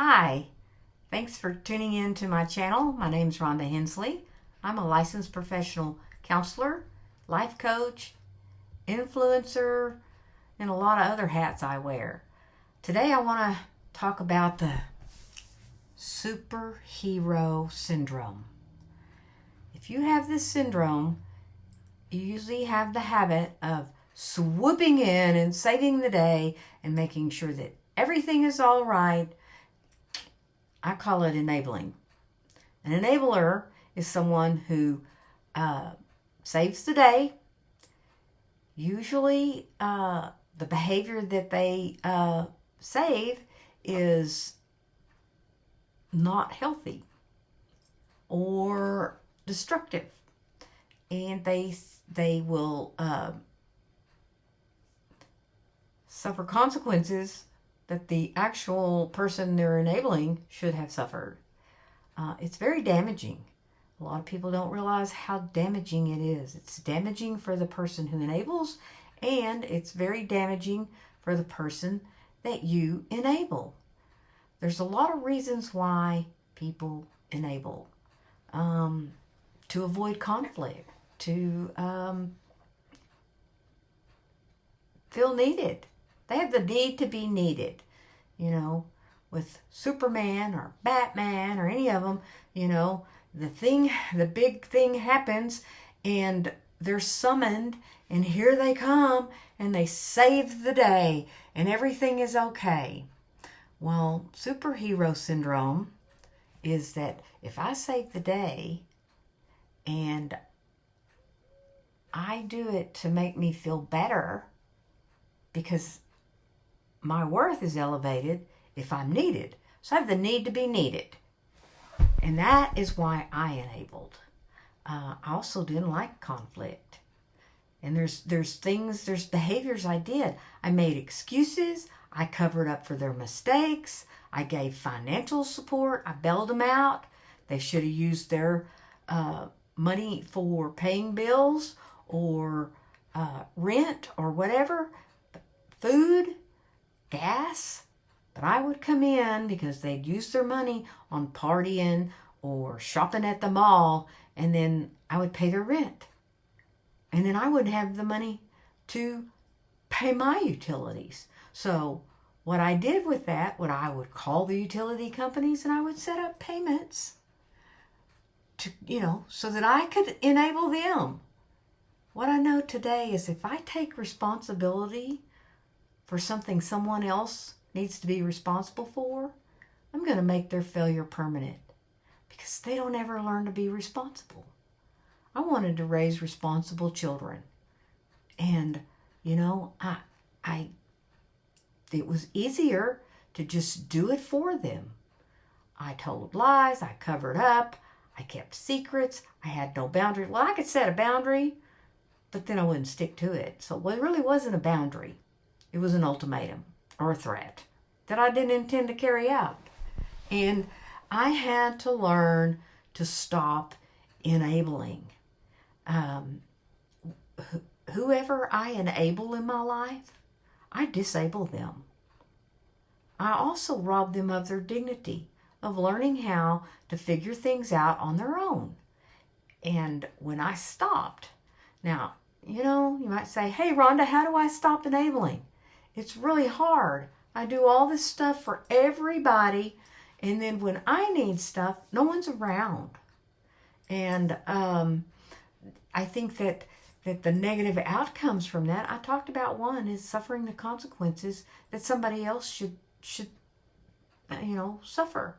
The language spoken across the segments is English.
Hi, thanks for tuning in to my channel. My name's Rhonda Hensley. I'm a licensed professional counselor, life coach, influencer, and a lot of other hats I wear. Today I want to talk about the superhero syndrome. If you have this syndrome, you usually have the habit of swooping in and saving the day and making sure that everything is all right. I call it enabling. An enabler is someone who saves the day. Usually the behavior that they save is not healthy or destructive. And they will suffer consequences that the actual person they're enabling should have suffered. It's very damaging. A lot of people don't realize how damaging it is. It's damaging for the person who enables, and it's very damaging for the person that you enable. There's a lot of reasons why people enable. To avoid conflict, to feel needed. They have the need to be needed. You know, with Superman or Batman or any of them, you know, the big thing happens and they're summoned and here they come and they save the day and everything is okay. Well, superhero syndrome is that if I save the day and I do it to make me feel better because my worth is elevated if I'm needed. So I have the need to be needed. And that is why I enabled. I also didn't like conflict. And there's behaviors I did. I made excuses. I covered up for their mistakes. I gave financial support. I bailed them out. They should have used their money for paying bills or rent or whatever. Food, gas. But I would come in because they'd use their money on partying or shopping at the mall, and then I would pay their rent. And then I wouldn't have the money to pay my utilities. So what I did with that, I would call the utility companies and I would set up payments to, so that I could enable them. What I know today is if I take responsibility for something someone else needs to be responsible for, I'm going to make their failure permanent because they don't ever learn to be responsible. I wanted to raise responsible children. And, it was easier to just do it for them. I told lies, I covered up, I kept secrets, I had no boundary. Well, I could set a boundary, but then I wouldn't stick to it. So it really wasn't a boundary. It was an ultimatum or a threat that I didn't intend to carry out. And I had to learn to stop enabling. Whoever I enable in my life, I disable them. I also rob them of their dignity, of learning how to figure things out on their own. And when I stopped, now, you might say, hey, Rhonda, how do I stop enabling? It's really hard. I do all this stuff for everybody, and then when I need stuff, no one's around. And I think that the negative outcomes from that, I talked about one, is suffering the consequences that somebody else should suffer.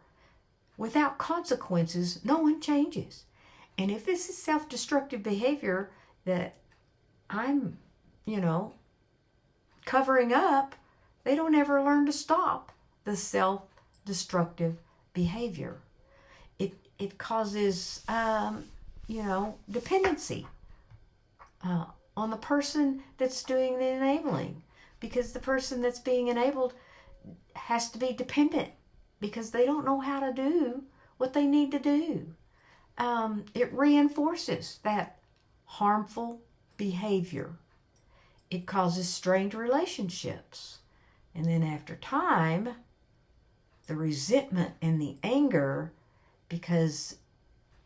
Without consequences, no one changes. And if this is self-destructive behavior that I'm, covering up, they don't ever learn to stop the self-destructive behavior. It causes, dependency on the person that's doing the enabling, because the person that's being enabled has to be dependent because they don't know how to do what they need to do. It reinforces that harmful behavior. It causes strained relationships. And then after time, the resentment and the anger because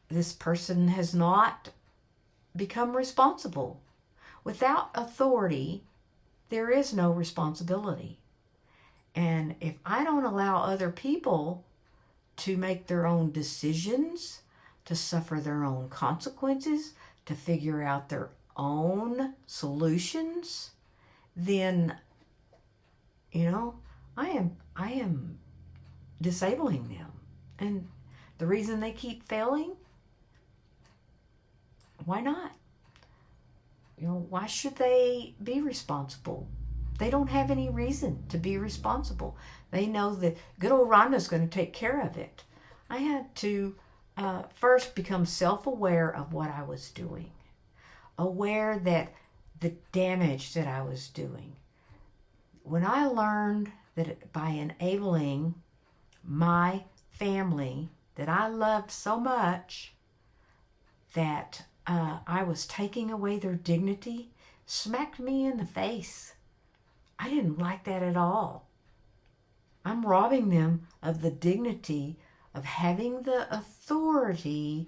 this person has not become responsible. Without authority, there is no responsibility. And if I don't allow other people to make their own decisions, to suffer their own consequences, to figure out their own solutions, then, I am disabling them. And the reason they keep failing, why not? Why should they be responsible? They don't have any reason to be responsible. They know that good old Rhonda's going to take care of it. I had to first become self-aware of what I was doing, aware that the damage that I was doing. When I learned that by enabling my family that I loved so much, that I was taking away their dignity, smacked me in the face. I didn't like that at all. I'm robbing them of the dignity of having the authority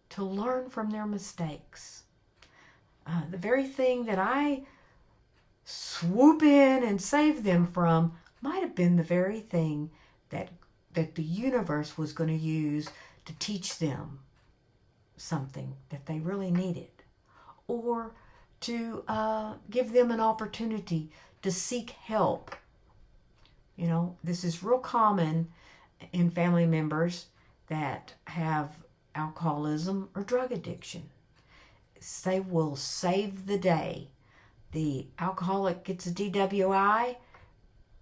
to learn from their mistakes. The very thing that I swoop in and save them from might have been the very thing that the universe was going to use to teach them something that they really needed, or to give them an opportunity to seek help. This is real common in family members that have alcoholism or drug addiction. They will save the day. The alcoholic gets a DWI,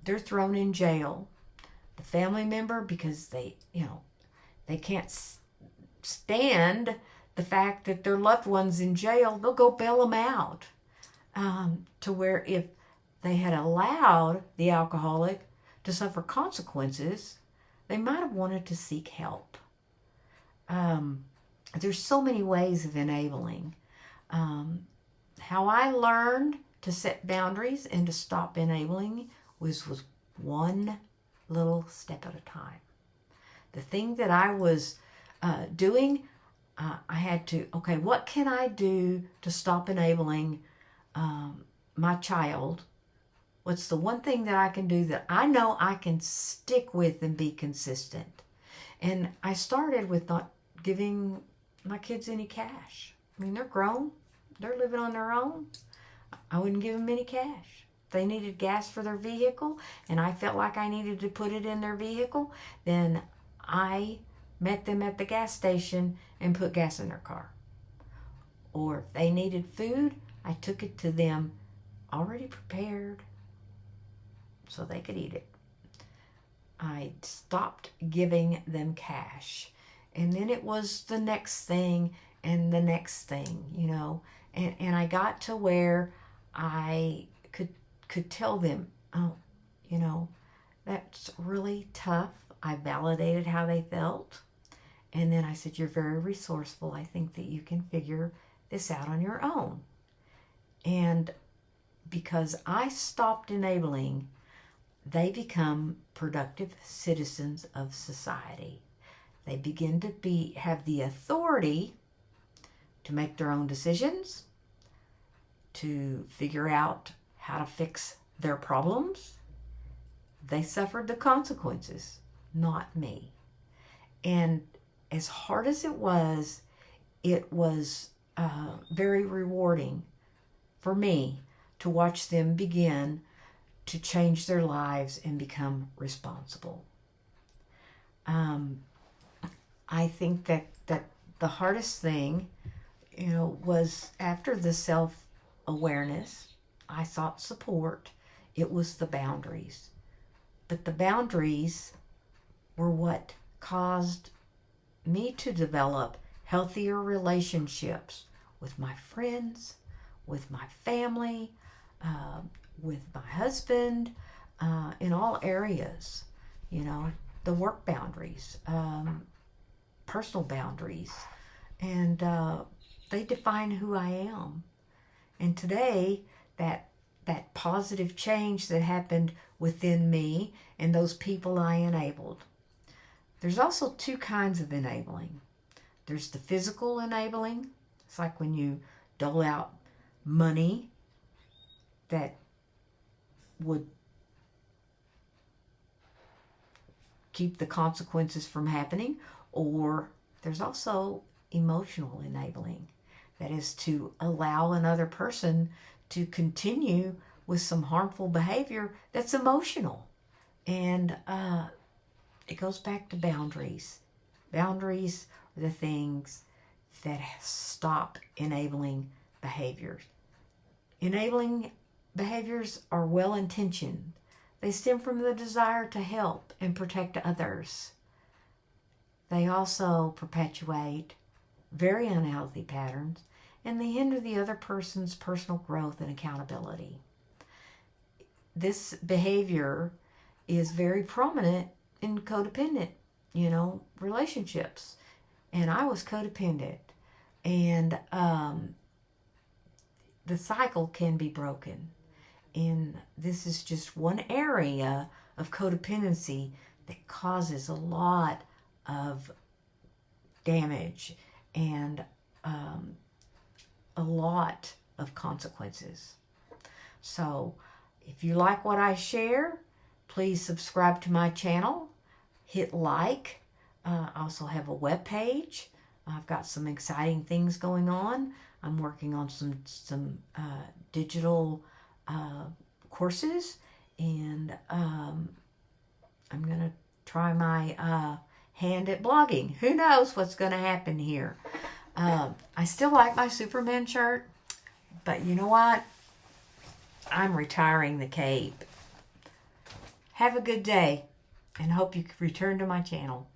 they're thrown in jail. The family member, because they can't stand the fact that their loved one's in jail, they'll go bail them out. To where if they had allowed the alcoholic to suffer consequences, they might have wanted to seek help. There's so many ways of enabling. How I learned to set boundaries and to stop enabling was one little step at a time. The thing that I was doing, I had to, what can I do to stop enabling my child? What's the one thing that I can do that I know I can stick with and be consistent? And I started with not giving my kids any cash. They're grown. They're living on their own. I wouldn't give them any cash. If they needed gas for their vehicle and I felt like I needed to put it in their vehicle, then I met them at the gas station and put gas in their car. Or if they needed food, I took it to them already prepared so they could eat it. I stopped giving them cash. And then it was the next thing and the next thing, And I got to where I could tell them, that's really tough. I validated how they felt. And then I said, you're very resourceful. I think that you can figure this out on your own. And because I stopped enabling, they become productive citizens of society. They begin to have the authority to make their own decisions, to figure out how to fix their problems. They suffered the consequences, not me. And as hard as it was very rewarding for me to watch them begin to change their lives and become responsible. I think that the hardest thing, was after the self-awareness, I sought support. It was the boundaries. But the boundaries were what caused me to develop healthier relationships with my friends, with my family, with my husband, in all areas. The work boundaries, personal boundaries, and they define who I am. And today, that that positive change that happened within me and those people I enabled. There's also two kinds of enabling. There's the physical enabling. It's like when you dole out money that would keep the consequences from happening. Or there's also emotional enabling. That is to allow another person to continue with some harmful behavior that's emotional. And it goes back to boundaries. Boundaries are the things that stop enabling behaviors. Enabling behaviors are well-intentioned. They stem from the desire to help and protect others. They also perpetuate very unhealthy patterns, and they hinder the other person's personal growth and accountability. This behavior is very prominent in codependent, relationships. And I was codependent. And the cycle can be broken. And this is just one area of codependency that causes a lot of damage and a lot of consequences. So if you like what I share, please subscribe to my channel, hit like. I also have a web page. I've got some exciting things going on. I'm working on some digital courses, and I'm going to try my hand at blogging. Who knows what's going to happen here. I still like my Superman shirt, but you know what? I'm retiring the cape. Have a good day, and hope you return to my channel.